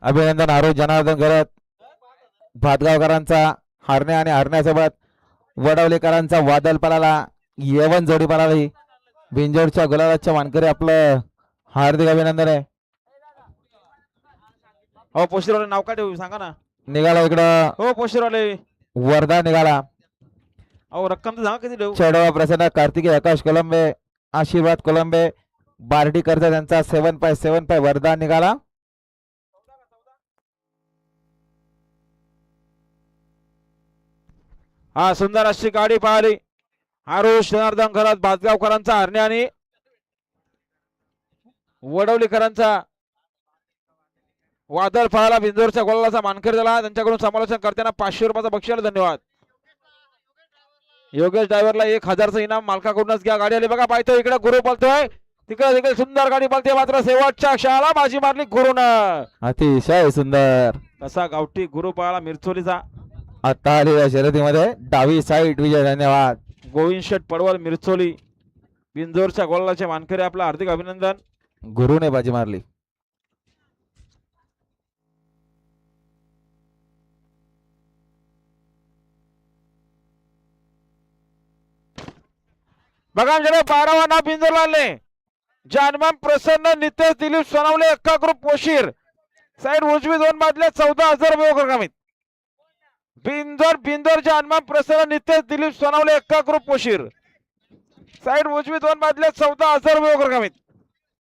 अभिनंदन आरोप जनार्दन घरत भातगावकरांचा हरणे आणि हरण्यासोबत वडवलेकरांचा वादल पळाला, येवन जोडी पळाली. बिंजोडच्या गुलाबाच्या मानकरी आपलं हार्दिक अभिनंदन आहे. हो पोस्टरवाले नाव काय ठेवू सांगा ना. निघाला इकडं हो पोस्टरवाले वर्धा निघाला. अहो रक्कम तर सांगा किती ठेवू. चेडवा प्रसन्न कार्तिकी आकाश कोलंबे आशीर्वाद कोलंबे बार्डीकरचा त्यांचा 7x7 वर्धा निघाला. हा सुंदर अशी गाडी पाहिली. आरुष जनार्दन घरात भातगावकरांचा हरणे आणि वडवलीकरांचा वादळ पाहायला बिंदोरच्या गोलाचा मानकरी झाला. त्यांच्याकडून समालोचन करताना 500 रुपयाचा बक्षीस. धन्यवाद. योगेश ड्रायव्हरला 1000चं इनाम मालकाकडूनच घ्या. गाडी आली बघा पाहतो इकडे गुरु बोलतोय तिकडे देखील सुंदर गाडी बोलते मात्र शेवटच्या क्षणाला बाजी मारली गुरुनं. अतिशय सुंदर कसा गावठी गुरु पाहायला मिरचोलीचा. आता आलेल्या शर्यतीमध्ये डावी साईड विजय. धन्यवाद. गोविंद शेठ पडवल मिरचोली बिंजोरच्या गोलाचे मानकरी आपलं हार्दिक अभिनंदन. गुरुने बाजी मारली. बघा जरा 12वा नाव बिंजोरला आले. जानमान प्रसन्न नितेश दिलीप सोनवले एक्का ग्रुप पोशीर साईड उजवी 2 बादल्या 14,000 रुपये रकमीत. बिंदोर जानमान प्रसन्न नितेश दिलीप सोनवले एक्का ग्रुप पोशीर साईड उजवी 2 बादल्या 14,000 रुपये रकमीत.